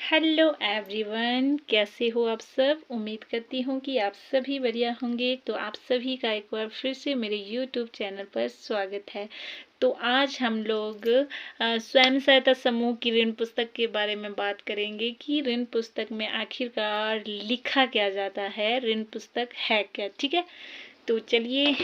Hello everyone, कैसे हो आप सब। उम्मीद करती हूँ कि आप सभी बढ़िया होंगे। तो आप सभी का एक बार फिर से मेरे यूट्यूब चैनल पर स्वागत है। तो आज हम लोग स्वयं सहायता समूह की ऋण पुस्तक के बारे में बात करेंगे कि ऋण पुस्तक में आखिरकार लिखा क्या जाता है, ऋण पुस्तक है क्या। ठीक है, तो चलिए।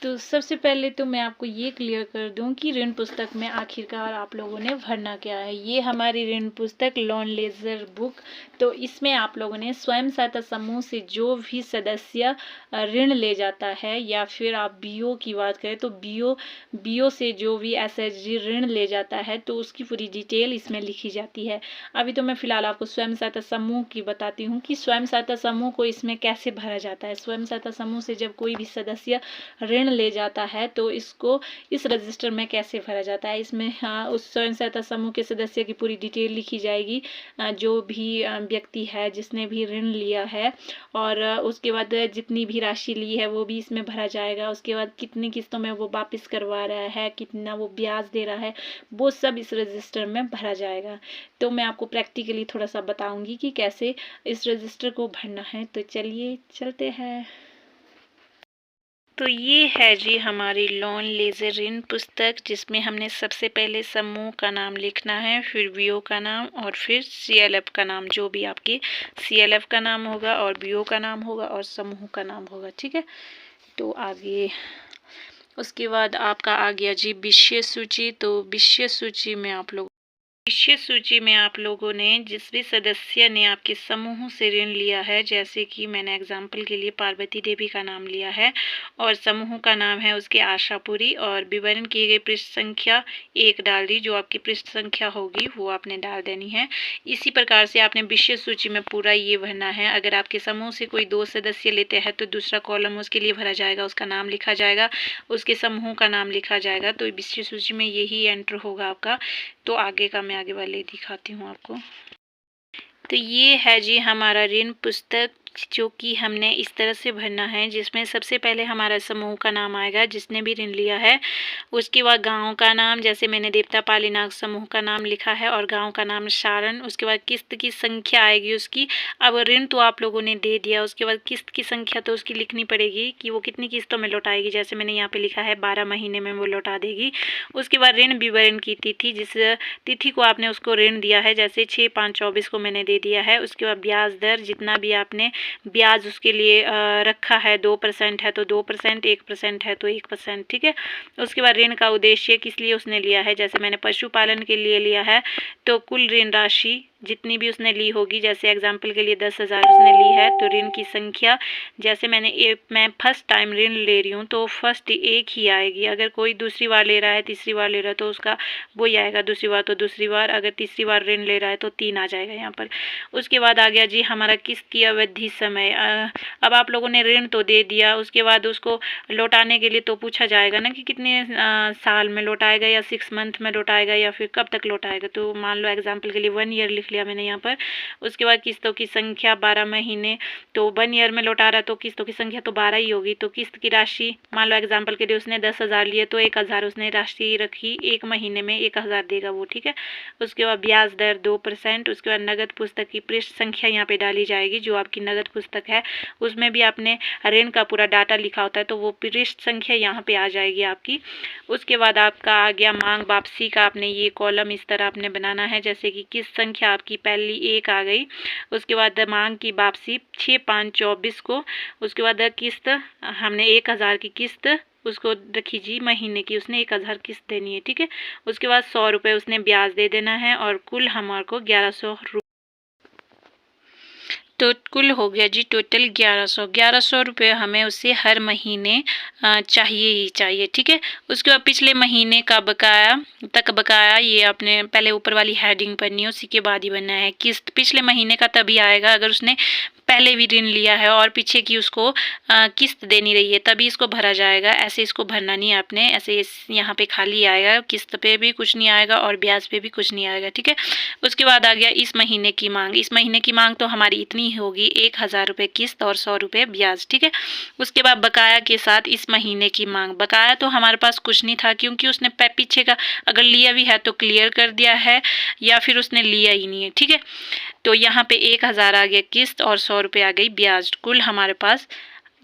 तो सबसे पहले तो मैं आपको ये क्लियर कर दूं कि ऋण पुस्तक में आखिरकार आप लोगों ने भरना क्या है। ये हमारी ऋण पुस्तक लोन लेजर बुक। तो इसमें आप लोगों ने स्वयं सहायता समूह से जो भी सदस्य ऋण ले जाता है, या फिर आप बीओ की बात करें तो बीओ से जो भी एसएचजी ऋण ले जाता है तो उसकी पूरी डिटेल इसमें लिखी जाती है। अभी तो मैं फिलहाल आपको स्वयं सहायता समूह की बताती हूँ कि स्वयं सहायता समूह को इसमें कैसे भरा जाता है। स्वयं सहायता समूह से जब कोई भी सदस्य ऋण ले जाता है तो इसको इस रजिस्टर में कैसे भरा जाता है। इसमें उस स्वयं सहायता समूह के सदस्य की पूरी डिटेल लिखी जाएगी, जो भी व्यक्ति है जिसने भी ऋण लिया है, और उसके बाद जितनी भी राशि ली है वो भी इसमें भरा जाएगा। उसके बाद कितनी किस्तों में वो वापस करवा रहा है, कितना वो ब्याज दे रहा है, वो सब इस रजिस्टर में भरा जाएगा। तो मैं आपको प्रैक्टिकली थोड़ा सा बताऊंगी कि कैसे इस रजिस्टर को भरना है। तो चलिए चलते हैं। तो ये है जी हमारी लोन लेजर ऋण पुस्तक, जिसमें हमने सबसे पहले समूह का नाम लिखना है, फिर बीओ का नाम और फिर सीएलएफ का नाम। जो भी आपके सीएलएफ का नाम होगा और बीओ का नाम होगा और समूह का नाम होगा। ठीक है, तो आगे उसके बाद आपका आ गया जी विषय सूची। तो विषय सूची में विषय सूची में आप लोगों ने जिस भी सदस्य ने आपके समूह से ऋण लिया है, जैसे कि मैंने एग्जाम्पल के लिए पार्वती देवी का नाम लिया है और समूह का नाम है उसके आशापुरी, और विवरण किए गए पृष्ठ संख्या 1 डाल दी। जो आपकी पृष्ठ संख्या होगी वो आपने डाल देनी है। इसी प्रकार से आपने विषय सूची में पूरा ये भरना है। अगर आपके समूह से कोई 2 सदस्य लेते हैं तो दूसरा कॉलम उसके लिए भरा जाएगा, उसका नाम लिखा जाएगा, उसके समूह का नाम लिखा जाएगा। तो विषय सूची में यही एंटर होगा आपका। तो आगे का मैं आगे वाले दिखाती हूँ आपको। तो ये है जी हमारा ऋण पुस्तक, जो कि हमने इस तरह से भरना है, जिसमें सबसे पहले हमारा समूह का नाम आएगा जिसने भी ऋण लिया है। उसके बाद गांव का नाम, जैसे मैंने देवता पालीनाग समूह का नाम लिखा है और गांव का नाम सारण। उसके बाद किस्त की संख्या आएगी उसकी। अब ऋण तो आप लोगों ने दे दिया, उसके बाद किस्त की संख्या तो उसकी लिखनी पड़ेगी कि वो कितनी किस्तों में लौटाएगी। जैसे मैंने यहाँ पे लिखा है 12 महीने में वो लौटा देगी। उसके बाद ऋण विवरण की तिथि, जिस तिथि को आपने उसको ऋण दिया है, जैसे 6/5/24 को मैंने दे दिया है। उसके बाद ब्याज दर, जितना भी आपने ब्याज उसके लिए रखा है, 2% है तो 2%, 1% है तो 1%। ठीक है, उसके बाद ऋण का उद्देश्य, किस लिए उसने लिया है। जैसे मैंने पशुपालन के लिए लिया है तो कुल ऋण राशि जितनी भी उसने ली होगी, जैसे एग्जाम्पल के लिए 10,000 उसने ली है तो ऋण की संख्या, जैसे मैं फर्स्ट टाइम ऋण ले रही हूँ तो फर्स्ट एक ही आएगी। अगर कोई दूसरी बार ले रहा है, तीसरी बार ले रहा है तो उसका वही आएगा, दूसरी बार तो दूसरी बार, अगर तीसरी बार ऋण ले रहा है तो 3 आ जाएगा यहाँ पर। उसके बाद आ गया जी हमारा किस्त की अवधि समय। अब आप लोगों ने ऋण तो दे दिया, उसके बाद उसको लौटाने के लिए तो पूछा जाएगा ना कि कितने साल में लौटाएगा, या 6 मंथ में लौटाएगा, या फिर कब तक लौटाएगा। तो मान लो एग्जाम्पल के लिए 1 ईयर लिख लिया मैंने यहाँ पर। उसके बाद किस्तों की संख्या 12 महीने, तो 1 ईयर में लौटा रहा है तो किस्तों की संख्या तो 12 ही होगी। तो किस्त की राशि, मान लो एग्जाम्पल के लिए उसने 10,000 लिए तो 1,000 उसने राशि रखी, 1 महीने में 1,000 देगा वो। ठीक है, उसके बाद ब्याज दर 2%। उसके बाद नगद पुस्तक की पृष्ठ संख्या यहाँ पे डाली जाएगी। जो आपकी नगद पुस्तक है उसमें भी आपने ऋण का पूरा डाटा लिखा होता है तो वो पृष्ठ संख्या यहाँ पे आ जाएगी आपकी। उसके बाद आपका आ गया मांग वापसी का। आपने ये कॉलम इस तरह आपने बनाना है, जैसे कि किस्त संख्या आपकी पहली 1 आ गई। उसके बाद मांग की वापसी 6/5/24 को। उसके बाद किस्त, हमने 1,000 की किस्त उसको रखी जी महीने की, उसने 1,000 किस्त देनी है। ठीक है, उसके बाद 100 रुपये उसने ब्याज दे देना है और कुल हमारे को 1100 तो कुल हो गया जी टोटल 1100 रुपये हमें उससे हर महीने चाहिए ही चाहिए। ठीक है, उसके बाद पिछले महीने का बकाया ये आपने पहले ऊपर वाली हेडिंग पढ़नी है, उसी के बाद ही बनना है। किस्त पिछले महीने का तभी आएगा अगर उसने पहले भी ऋण लिया है और पीछे की उसको किस्त देनी रही है, तभी इसको भरा जाएगा। ऐसे इसको भरना नहीं है आपने, ऐसे यहाँ पे खाली आएगा, किस्त पे भी कुछ नहीं आएगा और ब्याज पे भी कुछ नहीं आएगा, ठीक है। उसके बाद आ गया इस महीने की मांग। इस महीने की मांग तो हमारी इतनी होगी, 1000 रुपये किस्त और 100 रुपये ब्याज, ठीक है। उसके बाद बकाया के साथ इस महीने की मांग। बकाया तो हमारे पास कुछ नहीं था, क्योंकि उसने पीछे का अगर लिया भी है तो क्लियर कर दिया है, या फिर उसने लिया ही नहीं है, ठीक है। तो यहाँ पे 1000 आ गया किस्त और 100 रुपये आ गई ब्याज, कुल हमारे पास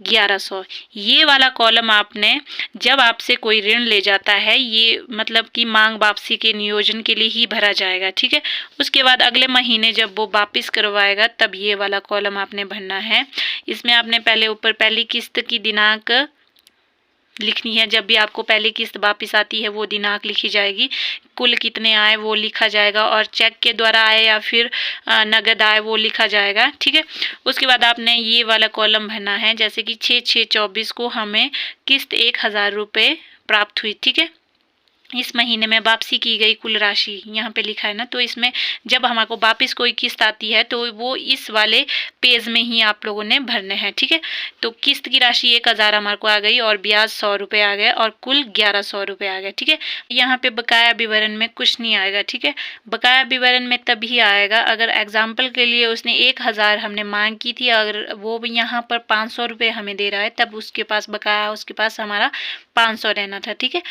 1100। ये वाला कॉलम आपने जब आपसे कोई ऋण ले जाता है, ये मतलब कि मांग वापसी के नियोजन के लिए ही भरा जाएगा, ठीक है। उसके बाद अगले महीने जब वो वापस करवाएगा तब ये वाला कॉलम आपने भरना है। इसमें आपने पहले ऊपर पहली किस्त की दिनांक लिखनी है। जब भी आपको पहली किस्त वापस आती है वो दिनांक लिखी जाएगी, कुल कितने आए वो लिखा जाएगा, और चेक के द्वारा आए या फिर नगद आए वो लिखा जाएगा, ठीक है। उसके बाद आपने ये वाला कॉलम भरना है, जैसे कि 6/6/24 को हमें किस्त 1000 रुपये प्राप्त हुई, ठीक है। इस महीने में वापसी की गई कुल राशि यहाँ पे लिखा है ना, तो इसमें जब हमारे को वापस कोई किस्त आती है तो वो इस वाले पेज में ही आप लोगों ने भरने हैं, ठीक है। तो किस्त की राशि 1000 हमारे को आ गई और ब्याज 100 रुपये आ गए और कुल 1100 रुपये आ गए, ठीक है। यहाँ पे बकाया विवरण में कुछ नहीं आएगा, ठीक है। बकाया विवरण में तभी आएगा अगर एग्जाम्पल के लिए उसने 1000 हमने मांग की थी, अगर वो यहाँ पर 500 रुपये हमें दे रहा है, तब उसके पास बकाया, उसके पास हमारा 500 रहना था, ठीक है।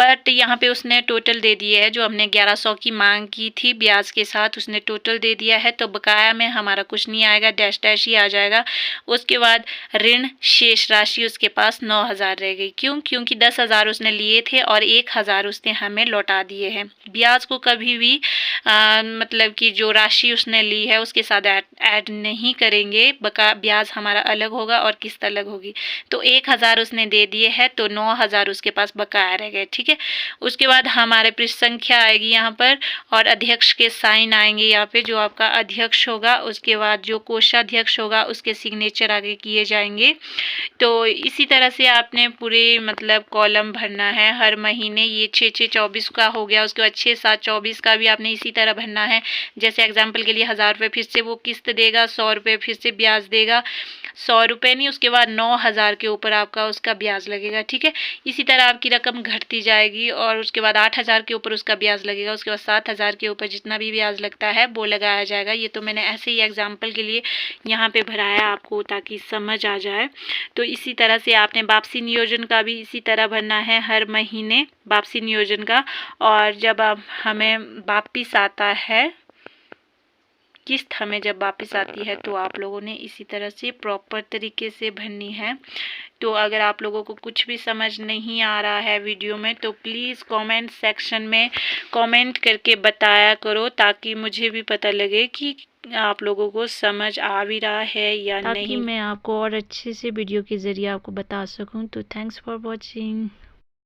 बट यहाँ पे उसने टोटल दे दिया है, जो हमने 1100 की मांग की थी ब्याज के साथ उसने टोटल दे दिया है, तो बकाया में हमारा कुछ नहीं आएगा, डैश डैश ही आ जाएगा। उसके बाद ऋण शेष राशि उसके पास 9000 रह गई। क्यों? क्योंकि 10,000 उसने लिए थे और 1000 उसने हमें लौटा दिए हैं। ब्याज को कभी भी मतलब कि जो राशि उसने ली है उसके साथ ऐड नहीं करेंगे, ब्याज हमारा अलग होगा और किस्त अलग होगी। तो 1000 उसने दे दिए हैं, तो 9000 उसके पास बकाया रह गए, ठीक है। उसके बाद हमारे पृष्ठ संख्या आएगी यहाँ पर, और अध्यक्ष के साइन आएंगे यहाँ पे, जो आपका अध्यक्ष होगा। उसके बाद जो कोषाध्यक्ष होगा उसके सिग्नेचर आगे किए जाएंगे। तो इसी तरह से आपने पूरे मतलब कॉलम भरना है हर महीने। ये 6/6/24 का हो गया। उसके बाद 6/7/24 का भी आपने इसी तरह भरना है। जैसे एग्जाम्पल के लिए 1000 रुपये फिर से वो किस्त देगा, 100 रुपये फिर से ब्याज देगा, 100 रुपये नहीं, उसके बाद 9000 के ऊपर आपका उसका ब्याज लगेगा, ठीक है। इसी तरह आपकी रकम घटती जाएगी, और उसके बाद 8000 के ऊपर उसका ब्याज लगेगा, उसके बाद 7000 के ऊपर जितना भी ब्याज लगता है वो लगाया जाएगा। ये तो मैंने ऐसे ही एग्जाम्पल के लिए यहाँ पे भराया आपको, ताकि समझ आ जाए। तो इसी तरह से आपने वापसी नियोजन का भी इसी तरह भरना है हर महीने, वापसी नियोजन का। और जब आप हमें वापिस आता है किस्त, हमें जब वापस आती है तो आप लोगों ने इसी तरह से प्रॉपर तरीके से भरनी है। तो अगर आप लोगों को कुछ भी समझ नहीं आ रहा है वीडियो में, तो प्लीज़ कमेंट सेक्शन में कमेंट करके बताया करो, ताकि मुझे भी पता लगे कि आप लोगों को समझ आ भी रहा है या नहीं, ताकि मैं आपको और अच्छे से वीडियो के ज़रिए आपको बता सकूं। तो थैंक्स फॉर वॉचिंग।